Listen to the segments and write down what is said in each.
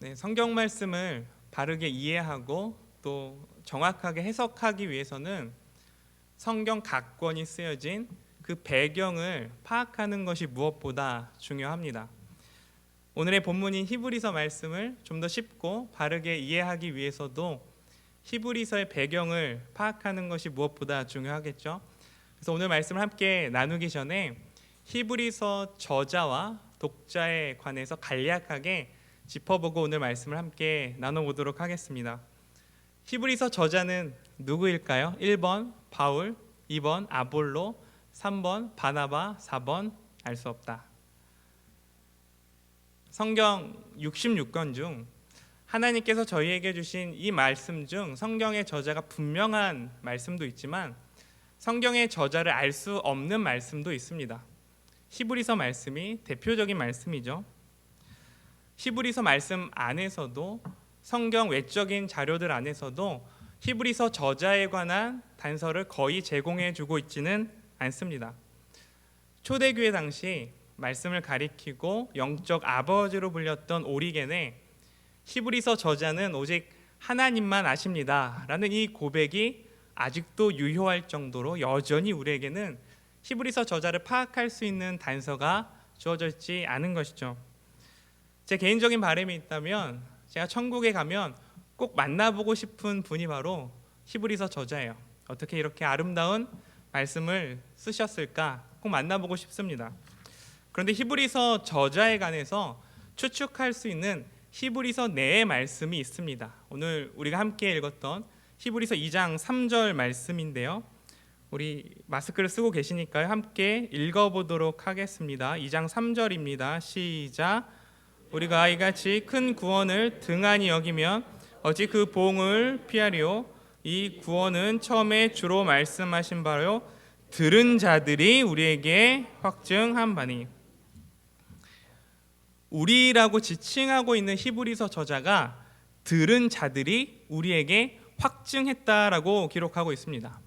네, 성경 말씀을 바르게 이해하고 또 정확하게 해석하기 위해서는 성경 각 권이 쓰여진 그 배경을 파악하는 것이 무엇보다 중요합니다. 오늘의 본문인 히브리서 말씀을 좀 더 쉽고 바르게 이해하기 위해서도 히브리서의 배경을 파악하는 것이 무엇보다 중요하겠죠. 그래서 오늘 말씀을 함께 나누기 전에 히브리서 저자와 독자에 관해서 간략하게 짚어보고 오늘 말씀을 함께 나눠보도록 하겠습니다. 히브리서 저자는 누구일까요? 1번 바울, 2번 아볼로, 3번 바나바, 4번 알 수 없다. 성경 66권 중 하나님께서 저희에게 주신 이 말씀 중 성경의 저자가 분명한 말씀도 있지만 성경의 저자를 알 수 없는 말씀도 있습니다. 히브리서 말씀이 대표적인 말씀이죠. 히브리서 말씀 안에서도 성경 외적인 자료들 안에서도 히브리서 저자에 관한 단서를 거의 제공해 주고 있지는 않습니다. 초대교회 당시 말씀을 가리키고 영적 아버지로 불렸던 오리겐의 히브리서 저자는 오직 하나님만 아십니다 라는 이 고백이 아직도 유효할 정도로 여전히 우리에게는 히브리서 저자를 파악할 수 있는 단서가 주어져 있지 않은 것이죠. 제 개인적인 바람이 있다면 제가 천국에 가면 꼭 만나보고 싶은 분이 바로 히브리서 저자예요. 어떻게 이렇게 아름다운 말씀을 쓰셨을까 꼭 만나보고 싶습니다. 그런데 히브리서 저자에 관해서 추측할 수 있는 히브리서 내의 말씀이 있습니다. 오늘 우리가 함께 읽었던 히브리서 2장 3절 말씀인데요. 우리 마스크를 쓰고 계시니까요. 함께 읽어보도록 하겠습니다. 2장 3절입니다. 시작. 우리가 이같이 큰 구원을 등한히 여기면 어찌 그 보응을 피하리요. 이 구원은 처음에 주로 말씀하신 바요 들은 자들이 우리에게 확증한 바니. 우리라고 지칭하고 있는 히브리서 저자가 들은 자들이 우리에게 확증했다라고 기록하고 있습니다.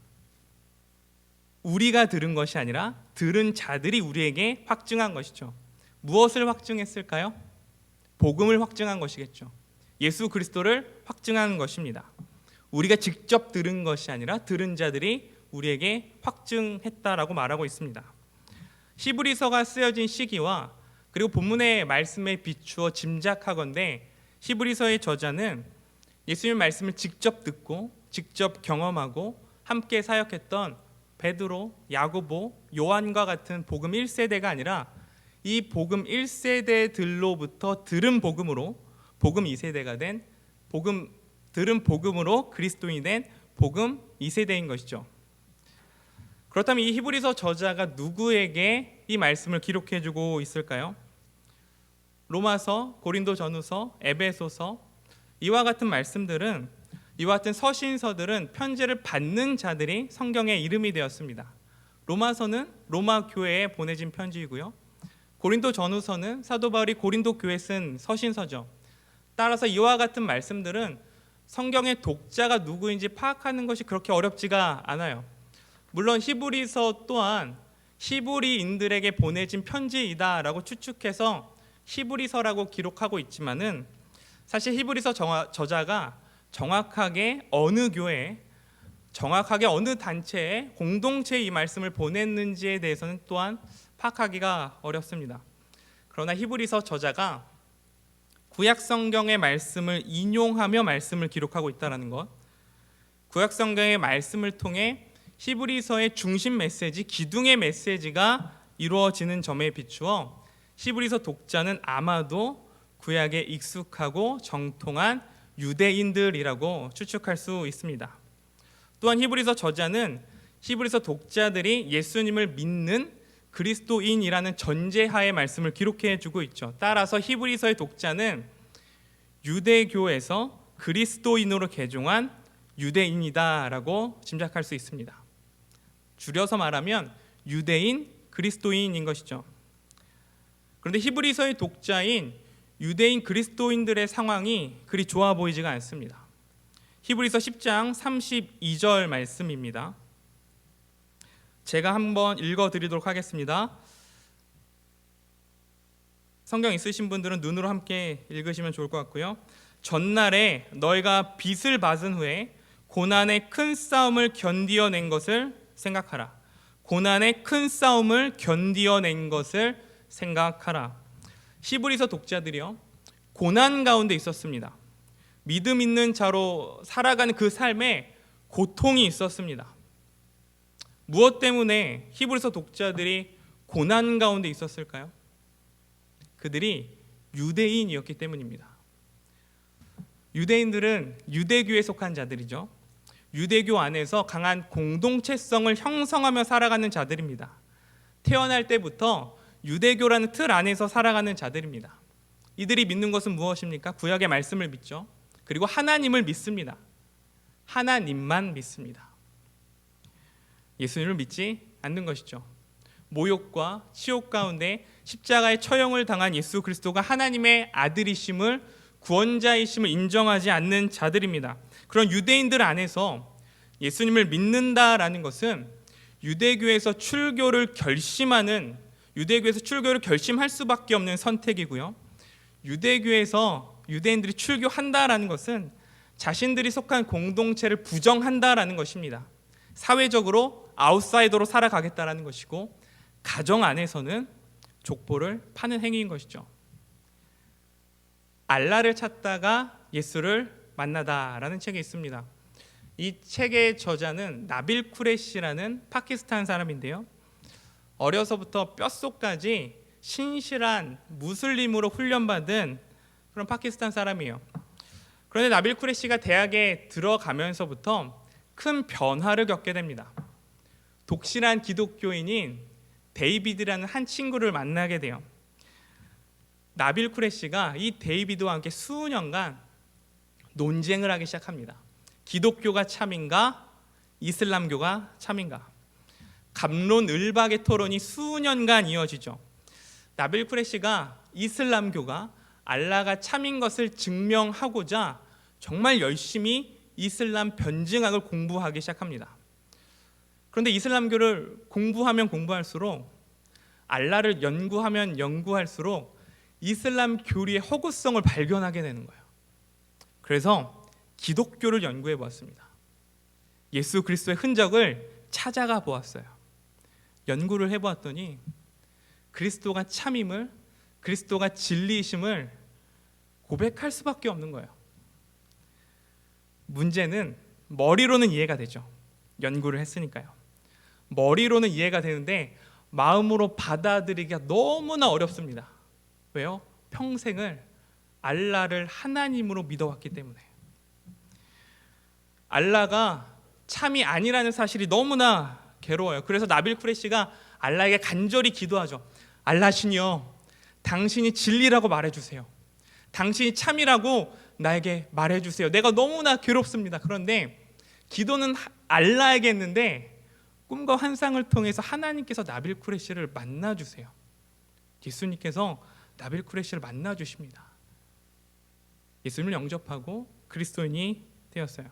우리가 들은 것이 아니라 들은 자들이 우리에게 확증한 것이죠. 무엇을 확증했을까요? 복음을 확증한 것이겠죠. 예수 그리스도를 확증한 것입니다. 우리가 직접 들은 것이 아니라 들은 자들이 우리에게 확증했다라고 말하고 있습니다. 히브리서가 쓰여진 시기와 그리고 본문의 말씀에 비추어 짐작하건대 히브리서의 저자는 예수님 말씀을 직접 듣고 직접 경험하고 함께 사역했던 베드로, 야고보, 요한과 같은 복음 1세대가 아니라 이 복음 1세대들로부터 들은 복음으로 복음 2세대가 된 들은 복음으로 그리스도인이 된 복음 2세대인 것이죠. 그렇다면 이 히브리서 저자가 누구에게 이 말씀을 기록해 주고 있을까요? 로마서, 고린도전후서, 에베소서 이와 같은 말씀들은 이와 같은 서신서들은 편지를 받는 자들이 성경의 이름이 되었습니다. 로마서는 로마 교회에 보내진 편지이고요. 고린도전후서는 사도 바울이 고린도 교회에 쓴 서신서죠. 따라서 이와 같은 말씀들은 성경의 독자가 누구인지 파악하는 것이 그렇게 어렵지가 않아요. 물론 히브리서 또한 히브리인들에게 보내진 편지이다라고 추측해서 히브리서라고 기록하고 있지만은 사실 히브리서 저자가 정확하게 어느 교회, 정확하게 어느 단체에 공동체에 이 말씀을 보냈는지에 대해서는 또한 파악하기가 어렵습니다. 그러나 히브리서 저자가 구약 성경의 말씀을 인용하며 말씀을 기록하고 있다는 것, 구약 성경의 말씀을 통해 히브리서의 중심 메시지, 기둥의 메시지가 이루어지는 점에 비추어 히브리서 독자는 아마도 구약에 익숙하고 정통한 유대인들이라고 추측할 수 있습니다. 또한 히브리서 저자는 히브리서 독자들이 예수님을 믿는 그리스도인이라는 전제하에 말씀을 기록해 주고 있죠. 따라서 히브리서의 독자는 유대교에서 그리스도인으로 개종한 유대인이다라고 짐작할 수 있습니다. 줄여서 말하면 유대인, 그리스도인인 것이죠. 그런데 히브리서의 독자인 유대인 그리스도인들의 상황이 그리 좋아 보이지가 않습니다. 히브리서 10장 32절 말씀입니다. 제가 한번 읽어드리도록 하겠습니다. 성경 있으신 분들은 눈으로 함께 읽으시면 좋을 것 같고요. 전날에 너희가 빚을 받은 후에 고난의 큰 싸움을 견디어낸 것을 생각하라. 고난의 큰 싸움을 견디어낸 것을 생각하라. 히브리서 독자들이요, 고난 가운데 있었습니다. 믿음 있는 자로 살아가는 그 삶에 고통이 있었습니다. 무엇 때문에 히브리서 독자들이 고난 가운데 있었을까요? 그들이 유대인이었기 때문입니다. 유대인들은 유대교에 속한 자들이죠. 유대교 안에서 강한 공동체성을 형성하며 살아가는 자들입니다. 태어날 때부터 유대교라는 틀 안에서 살아가는 자들입니다. 이들이 믿는 것은 무엇입니까? 구약의 말씀을 믿죠. 그리고 하나님을 믿습니다. 하나님만 믿습니다. 예수님을 믿지 않는 것이죠. 모욕과 치욕 가운데 십자가의 처형을 당한 예수 그리스도가 하나님의 아들이심을, 구원자이심을 인정하지 않는 자들입니다. 그런 유대인들 안에서 예수님을 믿는다라는 것은 유대교에서 출교를 결심할 수밖에 없는 선택이고요. 유대인들이 출교한다라는 것은 자신들이 속한 공동체를 부정한다라는 것입니다. 사회적으로 아웃사이더로 살아가겠다라는 것이고, 가정 안에서는 족보를 파는 행위인 것이죠. 알라를 찾다가 예수를 만나다라는 책이 있습니다. 이 책의 저자는 나빌 쿠레시라는 파키스탄 사람인데요, 어려서부터 뼛속까지 신실한 무슬림으로 훈련받은 그런 파키스탄 사람이에요. 그런데 나빌 쿠레시가 대학에 들어가면서부터 큰 변화를 겪게 됩니다. 독실한 기독교인인 데이비드라는 한 친구를 만나게 돼요. 나빌 쿠레시가 이 데이비드와 함께 수년간 논쟁을 하기 시작합니다. 기독교가 참인가, 이슬람교가 참인가. 갑론을박의 토론이 수년간 이어지죠. 나빌 쿠레시가 이슬람교가 알라가 참인 것을 증명하고자 정말 열심히 이슬람 변증학을 공부하기 시작합니다. 그런데 이슬람교를 공부하면 공부할수록, 알라를 연구하면 연구할수록 이슬람 교리의 허구성을 발견하게 되는 거예요. 그래서 기독교를 연구해 보았습니다. 예수 그리스도의 흔적을 찾아가 보았어요. 연구를 해보았더니 그리스도가 참임을, 그리스도가 진리이심을 고백할 수밖에 없는 거예요. 문제는 머리로는 이해가 되죠. 연구를 했으니까요. 머리로는 이해가 되는데 마음으로 받아들이기가 너무나 어렵습니다. 왜요? 평생을 알라를 하나님으로 믿어왔기 때문에. 알라가 참이 아니라는 사실이 너무나 괴로워요. 그래서 나빌 쿠레시가 알라에게 간절히 기도하죠. 알라신이여, 당신이 진리라고 말해주세요. 당신이 참이라고 나에게 말해주세요. 내가 너무나 괴롭습니다. 그런데 기도는 알라에게 했는데 꿈과 환상을 통해서 하나님께서 나빌 쿠레시를 만나주세요. 예수님께서 나빌 쿠레시를 만나주십니다. 예수님을 영접하고 그리스도인이 되었어요.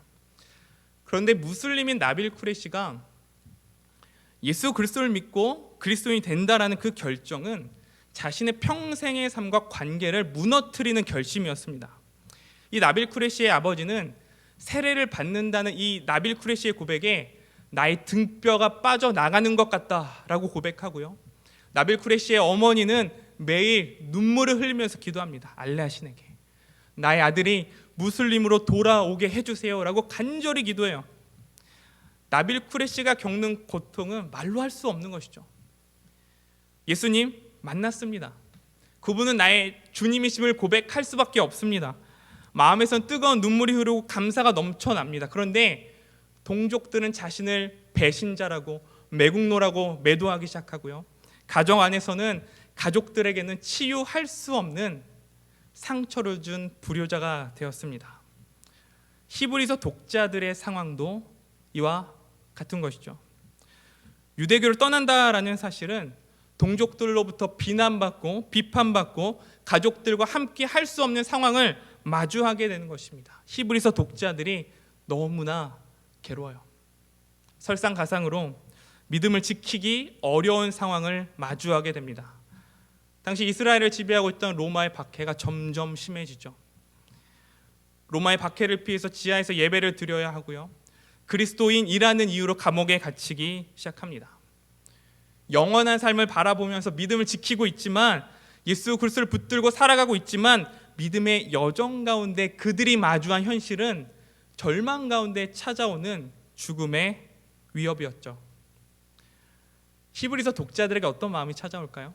그런데 무슬림인 나빌 쿠레시가 예수 그리스도를 믿고 그리스도인이 된다라는 그 결정은 자신의 평생의 삶과 관계를 무너뜨리는 결심이었습니다. 이 나빌 쿠레시의 아버지는 세례를 받는다는 이 나빌 쿠레시의 고백에 나의 등뼈가 빠져나가는 것 같다라고 고백하고요. 나빌 쿠레시의 어머니는 매일 눈물을 흘리면서 기도합니다. 알라 신에게 나의 아들이 무슬림으로 돌아오게 해주세요라고 간절히 기도해요. 나빌 쿠레시가 겪는 고통은 말로 할 수 없는 것이죠. 예수님 만났습니다. 그분은 나의 주님이심을 고백할 수밖에 없습니다. 마음에선 뜨거운 눈물이 흐르고 감사가 넘쳐납니다. 그런데 동족들은 자신을 배신자라고, 매국노라고 매도하기 시작하고요. 가정 안에서는 가족들에게는 치유할 수 없는 상처를 준 불효자가 되었습니다. 히브리서 독자들의 상황도 이와 같은 것이죠. 유대교를 떠난다라는 사실은 동족들로부터 비난받고 비판받고 가족들과 함께 할 수 없는 상황을 마주하게 되는 것입니다. 히브리서 독자들이 너무나 괴로워요. 설상가상으로 믿음을 지키기 어려운 상황을 마주하게 됩니다. 당시 이스라엘을 지배하고 있던 로마의 박해가 점점 심해지죠. 로마의 박해를 피해서 지하에서 예배를 드려야 하고요. 그리스도인이라는 이유로 감옥에 갇히기 시작합니다. 영원한 삶을 바라보면서 믿음을 지키고 있지만, 예수 그리스도를 붙들고 살아가고 있지만, 믿음의 여정 가운데 그들이 마주한 현실은 절망 가운데 찾아오는 죽음의 위협이었죠. 히브리서 독자들에게 어떤 마음이 찾아올까요?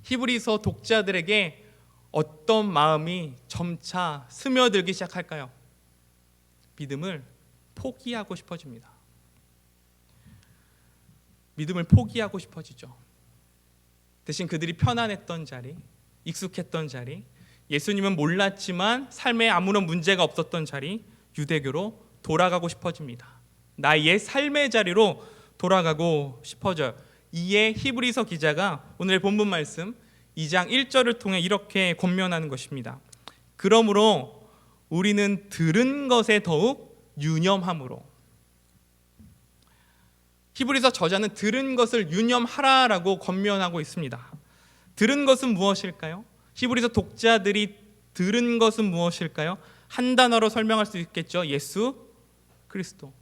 히브리서 독자들에게 어떤 마음이 점차 스며들기 시작할까요? 믿음을 포기하고 싶어집니다. 믿음을 포기하고 싶어지죠. 대신 그들이 편안했던 자리, 익숙했던 자리, 예수님은 몰랐지만 삶에 아무런 문제가 없었던 자리, 유대교로 돌아가고 싶어집니다. 나의 옛 삶의 자리로 돌아가고 싶어져요. 이에 히브리서 기자가 오늘의 본문 말씀 2장 1절을 통해 이렇게 권면하는 것입니다. 그러므로 우리는 들은 것에 더욱 유념함으로. 히브리서 저자는 들은 것을 유념하라라고 권면하고 있습니다. 들은 것은 무엇일까요? 히브리서 독자들이 들은 것은 무엇일까요? 한 단어로 설명할 수 있겠죠. 예수 그리스도.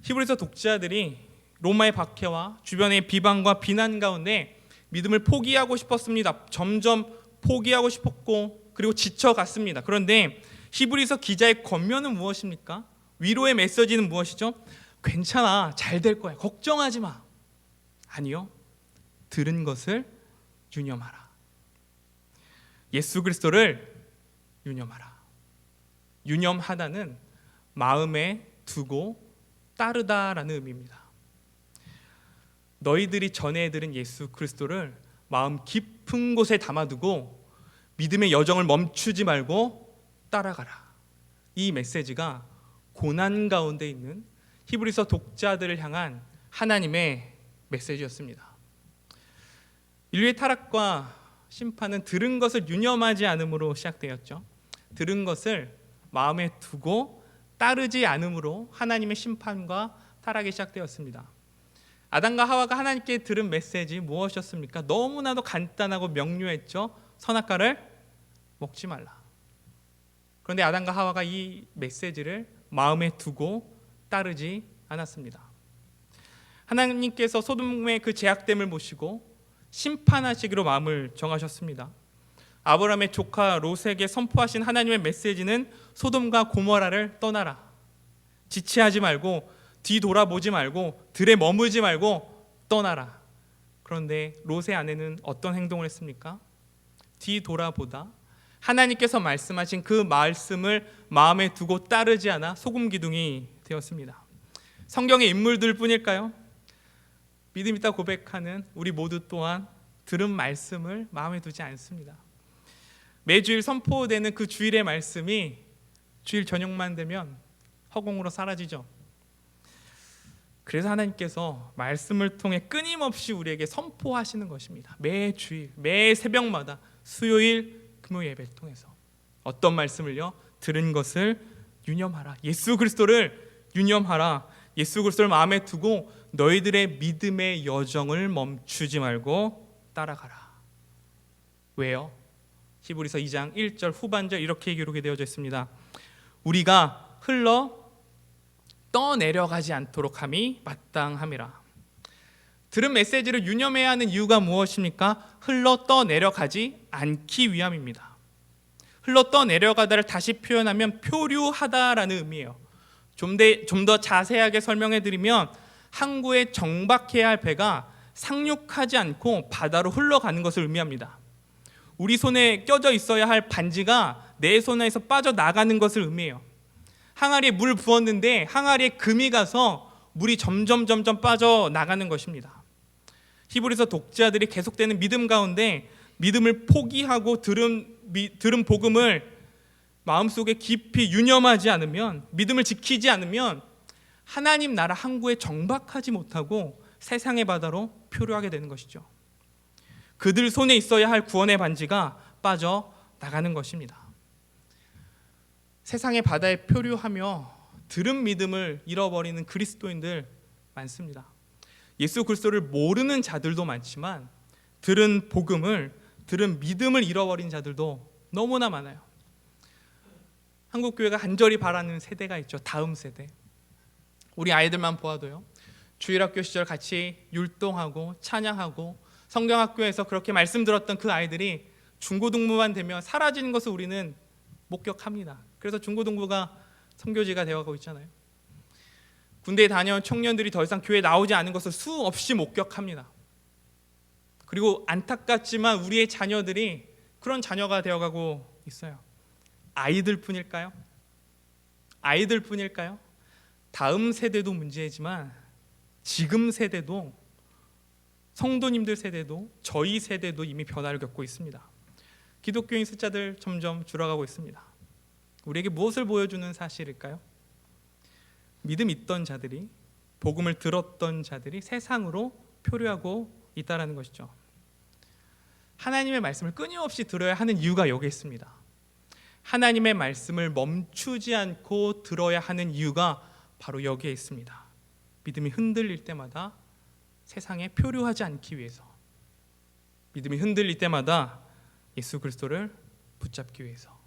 히브리서 독자들이 로마의 박해와 주변의 비방과 비난 가운데 믿음을 포기하고 싶었습니다. 점점 포기하고 싶었고 그리고 지쳐갔습니다. 그런데 히브리서 기자의 권면은 무엇입니까? 위로의 메시지는 무엇이죠? 괜찮아, 잘 될 거야, 걱정하지 마. 아니요, 들은 것을 유념하라. 예수 그리스도를 유념하라. 유념하다는 마음에 두고 따르다라는 의미입니다. 너희들이 전에 들은 예수 그리스도를 마음 깊은 곳에 담아두고 믿음의 여정을 멈추지 말고 따라가라. 이 메시지가 고난 가운데 있는 히브리서 독자들을 향한 하나님의 메시지였습니다. 인류의 타락과 심판은 들은 것을 유념하지 않음으로 시작되었죠. 들은 것을 마음에 두고 따르지 않음으로 하나님의 심판과 타락이 시작되었습니다. 아담과 하와가 하나님께 들은 메시지 무엇이었습니까? 너무나도 간단하고 명료했죠. 선악과를 먹지 말라. 그런데 아담과 하와가 이 메시지를 마음에 두고 따르지 않았습니다. 하나님께서 소돔의 그 죄악됨을 보시고 심판하시기로 마음을 정하셨습니다. 아브라함의 조카 롯에게 선포하신 하나님의 메시지는 소돔과 고모라를 떠나라. 지체하지 말고 뒤돌아보지 말고 들에 머물지 말고 떠나라. 그런데 롯의 아내는 어떤 행동을 했습니까? 뒤돌아보다 하나님께서 말씀하신 그 말씀을 마음에 두고 따르지 않아 소금 기둥이 되었습니다. 성경의 인물들 뿐일까요? 믿음 있다 고백하는 우리 모두 또한 들은 말씀을 마음에 두지 않습니다. 매주일 선포되는 그 주일의 말씀이 주일 저녁만 되면 허공으로 사라지죠. 그래서 하나님께서 말씀을 통해 끊임없이 우리에게 선포하시는 것입니다. 매 주일, 매 새벽마다 수요일, 금요 예배를 통해서 어떤 말씀을요? 들은 것을 유념하라. 예수 그리스도를 유념하라. 예수 그리스도를 마음에 두고 너희들의 믿음의 여정을 멈추지 말고 따라가라. 왜요? 히브리서 2장 1절 후반절 이렇게 기록이 되어져 있습니다. 우리가 흘러 떠내려가지 않도록 함이 마땅함이라. 들은 메시지를 유념해야 하는 이유가 무엇입니까? 흘러 떠내려가지 않기 위함입니다. 흘러 떠내려가다를 다시 표현하면 표류하다라는 의미예요. 좀 더 자세하게 설명해 드리면 항구에 정박해야 할 배가 상륙하지 않고 바다로 흘러가는 것을 의미합니다. 우리 손에 껴져 있어야 할 반지가 내 손에서 빠져나가는 것을 의미해요. 항아리에 물 부었는데 항아리에 금이 가서 물이 점점 빠져나가는 것입니다. 히브리서 독자들이 계속되는 믿음 가운데 믿음을 포기하고 들은 복음을 마음속에 깊이 유념하지 않으면, 믿음을 지키지 않으면 하나님 나라 항구에 정박하지 못하고 세상의 바다로 표류하게 되는 것이죠. 그들 손에 있어야 할 구원의 반지가 빠져나가는 것입니다. 세상의 바다에 표류하며 들은 믿음을 잃어버리는 그리스도인들 많습니다. 예수 그리스도를 모르는 자들도 많지만 들은 복음을, 들은 믿음을 잃어버린 자들도 너무나 많아요. 한국교회가 간절히 바라는 세대가 있죠. 다음 세대. 우리 아이들만 보아도요, 주일학교 시절 같이 율동하고 찬양하고 성경학교에서 그렇게 말씀 들었던 그 아이들이 중고등부만 되면 사라지는 것을 우리는 목격합니다. 그래서 중고등부가 선교지가 되어가고 있잖아요. 군대에 다녀온 청년들이 더 이상 교회에 나오지 않은 것을 수없이 목격합니다. 그리고 안타깝지만 우리의 자녀들이 그런 자녀가 되어가고 있어요. 아이들뿐일까요? 아이들뿐일까요? 다음 세대도 문제지만 지금 세대도, 성도님들 세대도, 저희 세대도 이미 변화를 겪고 있습니다. 기독교인 숫자들 점점 줄어가고 있습니다. 우리에게 무엇을 보여주는 사실일까요? 믿음 있던 자들이, 복음을 들었던 자들이 세상으로 표류하고 있다는 것이죠. 하나님의 말씀을 끊임없이 들어야 하는 이유가 여기 있습니다. 하나님의 말씀을 멈추지 않고 들어야 하는 이유가 바로 여기에 있습니다. 믿음이 흔들릴 때마다 세상에 표류하지 않기 위해서, 믿음이 흔들릴 때마다 예수 그리스도를 붙잡기 위해서.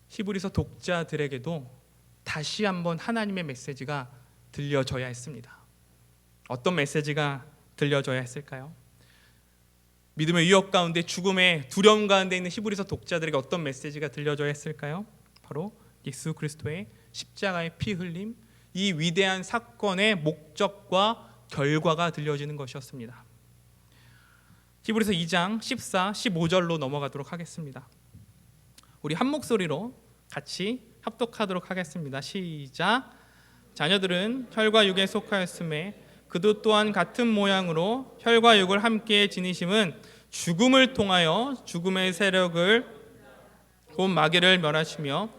히브리서 독자들에게도 다시 한번 하나님의 메시지가 들려져야 했습니다. 어떤 메시지가 들려져야 했을까요? 믿음의 위협 가운데, 죽음의 두려움 가운데 있는 히브리서 독자들에게 어떤 메시지가 들려져야 했을까요? 바로 예수 그리스도의 십자가의 피 흘림, 이 위대한 사건의 목적과 결과가 들려지는 것이었습니다. 히브리서 2장 14, 15절로 넘어가도록 하겠습니다. 우리 한 목소리로 같이 합독하도록 하겠습니다. 시작. 자녀들은 혈과 육에 속하였음에 그도 또한 같은 모양으로 혈과 육을 함께 지니심은 죽음을 통하여 죽음의 세력을 곧 마귀를 멸하시며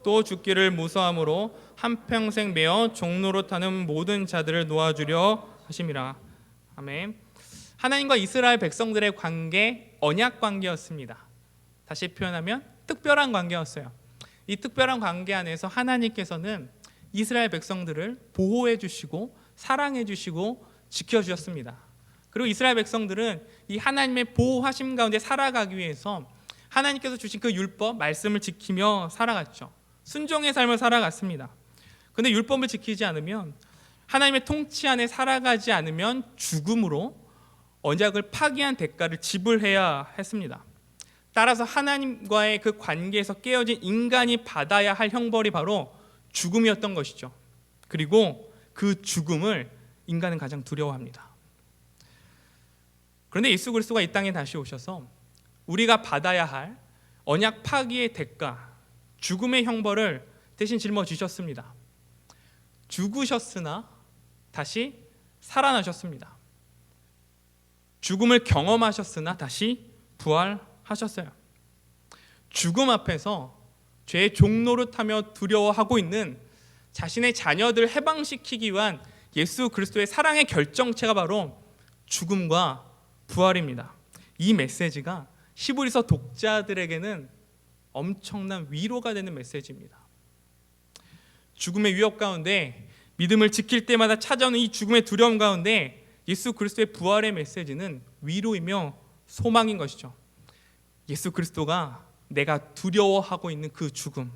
또 죽기를 무서함으로 한평생 매어 종로로 타는 모든 자들을 놓아주려 하심이라. 아멘. 하나님과 이스라엘 백성들의 관계, 언약 관계였습니다. 다시 표현하면 특별한 관계였어요. 이 특별한 관계 안에서 하나님께서는 이스라엘 백성들을 보호해 주시고 사랑해 주시고 지켜 주셨습니다. 그리고 이스라엘 백성들은 이 하나님의 보호하심 가운데 살아가기 위해서 하나님께서 주신 그 율법, 말씀을 지키며 살아갔죠. 순종의 삶을 살아갔습니다. 그런데 율법을 지키지 않으면, 하나님의 통치 안에 살아가지 않으면 죽음으로 언약을 파기한 대가를 지불해야 했습니다. 따라서 하나님과의 그 관계에서 깨어진 인간이 받아야 할 형벌이 바로 죽음이었던 것이죠. 그리고 그 죽음을 인간은 가장 두려워합니다. 그런데 예수 그리스도가 이 땅에 다시 오셔서 우리가 받아야 할 언약 파기의 대가, 죽음의 형벌을 대신 짊어지셨습니다. 죽으셨으나 다시 살아나셨습니다. 죽음을 경험하셨으나 다시 부활하셨어요. 죽음 앞에서 죄의 종노릇하며 두려워하고 있는 자신의 자녀들 해방시키기 위한 예수 그리스도의 사랑의 결정체가 바로 죽음과 부활입니다. 이 메시지가 히브리서 독자들에게는 엄청난 위로가 되는 메시지입니다. 죽음의 위협 가운데, 믿음을 지킬 때마다 찾아오는 이 죽음의 두려움 가운데 예수 그리스도의 부활의 메시지는 위로이며 소망인 것이죠. 예수 그리스도가 내가 두려워하고 있는 그 죽음,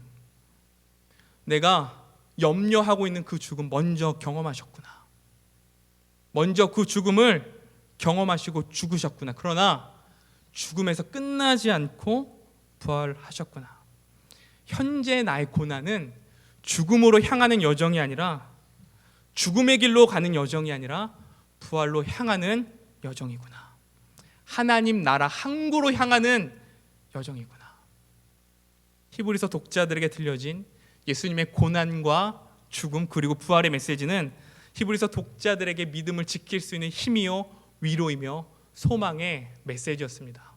내가 염려하고 있는 그 죽음 먼저 경험하셨구나. 먼저 그 죽음을 경험하시고 죽으셨구나. 그러나 죽음에서 끝나지 않고 부활하셨구나. 현재 나의 고난은 죽음으로 향하는 여정이 아니라, 죽음의 길로 가는 여정이 아니라 부활로 향하는 여정이구나. 하나님 나라 항구로 향하는 여정이구나. 히브리서 독자들에게 들려진 예수님의 고난과 죽음 그리고 부활의 메시지는 히브리서 독자들에게 믿음을 지킬 수 있는 힘이요 위로이며 소망의 메시지였습니다.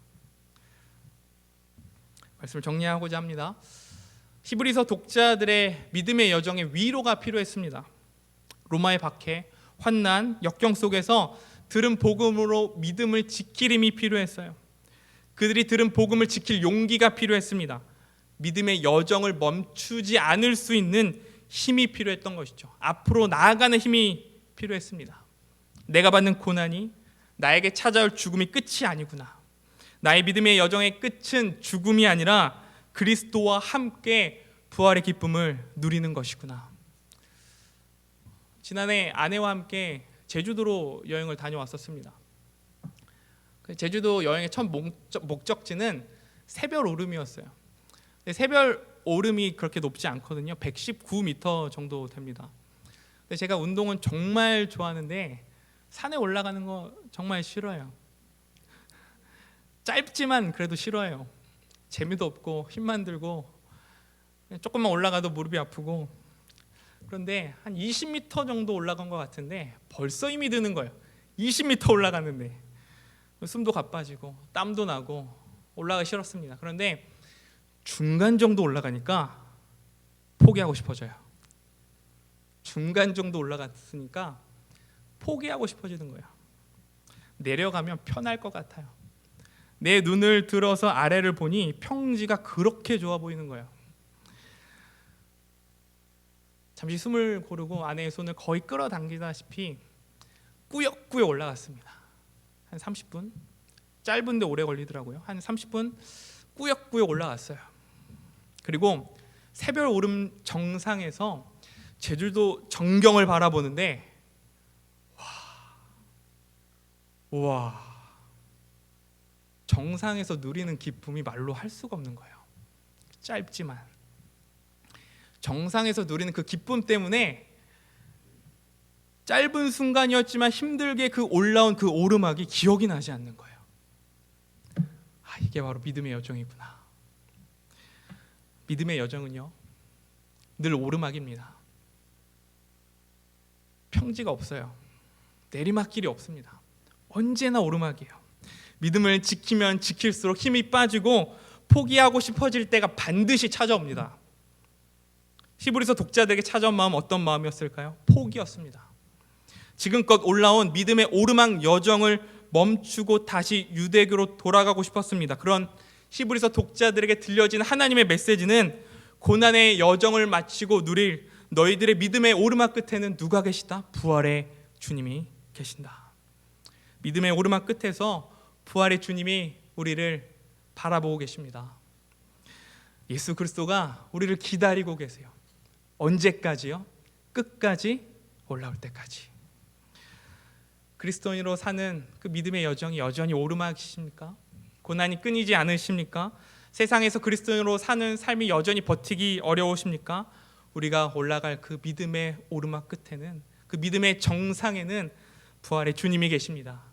말씀을 정리하고자 합니다. 히브리서 독자들의 믿음의 여정에 위로가 필요했습니다. 로마의 박해, 환난, 역경 속에서 들은 복음으로 믿음을 지킬 힘이 필요했어요. 그들이 들은 복음을 지킬 용기가 필요했습니다. 믿음의 여정을 멈추지 않을 수 있는 힘이 필요했던 것이죠. 앞으로 나아가는 힘이 필요했습니다. 내가 받는 고난이 나에게 찾아올 죽음이 끝이 아니구나. 나의 믿음의 여정의 끝은 죽음이 아니라 그리스도와 함께 부활의 기쁨을 누리는 것이구나. 지난해 아내와 함께 제주도로 여행을 다녀왔었습니다. 제주도 여행의 첫 목적지는 새별 오름이었어요. 근데 새별 오름이 그렇게 높지 않거든요. 119m 정도 됩니다. 근데 제가 운동은 정말 좋아하는데 산에 올라가는 거 정말 싫어요. 짧지만 그래도 싫어요. 재미도 없고 힘만 들고 조금만 올라가도 무릎이 아프고. 그런데 한 20m 정도 올라간 것 같은데 벌써 힘이 드는 거예요. 20m 올라갔는데 숨도 가빠지고 땀도 나고 올라가기 싫었습니다. 그런데 중간 정도 올라가니까 포기하고 싶어져요. 중간 정도 올라갔으니까 포기하고 싶어지는 거예요. 내려가면 편할 것 같아요. 내 눈을 들어서 아래를 보니 평지가 그렇게 좋아 보이는 거예요. 잠시 숨을 고르고 아내의 손을 거의 끌어당기다시피 꾸역꾸역 올라갔습니다. 한 30분? 짧은데 오래 걸리더라고요. 한 30분 꾸역꾸역 올라갔어요. 그리고 새별 오름 정상에서 제주도 전경을 바라보는데 와, 정상에서 누리는 기쁨이 말로 할 수가 없는 거예요. 짧지만 정상에서 누리는 그 기쁨 때문에 짧은 순간이었지만 힘들게 그 올라온 그 오르막이 기억이 나지 않는 거예요. 이게 바로 믿음의 여정이구나. 믿음의 여정은요, 늘 오르막입니다. 평지가 없어요. 내리막길이 없습니다. 언제나 오르막이에요. 믿음을 지키면 지킬수록 힘이 빠지고 포기하고 싶어질 때가 반드시 찾아옵니다. 히브리서 독자들에게 찾아온 마음 어떤 마음이었을까요? 포기였습니다. 지금껏 올라온 믿음의 오르막 여정을 멈추고 다시 유대교로 돌아가고 싶었습니다. 그런 히브리서 독자들에게 들려진 하나님의 메시지는 고난의 여정을 마치고 누릴 너희들의 믿음의 오르막 끝에는 누가 계시다? 부활의 주님이 계신다. 믿음의 오르막 끝에서 부활의 주님이 우리를 바라보고 계십니다. 예수 그리스도가 우리를 기다리고 계세요. 언제까지요? 끝까지 올라올 때까지. 그리스도인으로 사는 그 믿음의 여정이 여전히 오르막이십니까? 고난이 끊이지 않으십니까? 세상에서 그리스도인으로 사는 삶이 여전히 버티기 어려우십니까? 우리가 올라갈 그 믿음의 오르막 끝에는, 그 믿음의 정상에는 부활의 주님이 계십니다.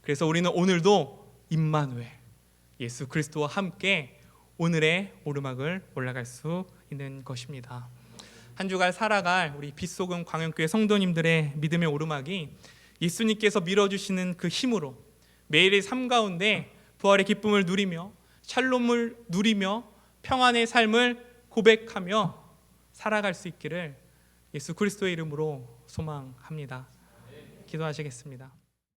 그래서 우리는 오늘도 임마누엘, 예수 그리스도와 함께 오늘의 오르막을 올라갈 수 있는 것입니다. 한 주간 살아갈 우리 빛소금 광영교회 성도님들의 믿음의 오르막이 예수님께서 밀어주시는 그 힘으로 매일의 삶 가운데 부활의 기쁨을 누리며 샬롬을 누리며 평안의 삶을 고백하며 살아갈 수 있기를 예수 그리스도의 이름으로 소망합니다. 기도하시겠습니다.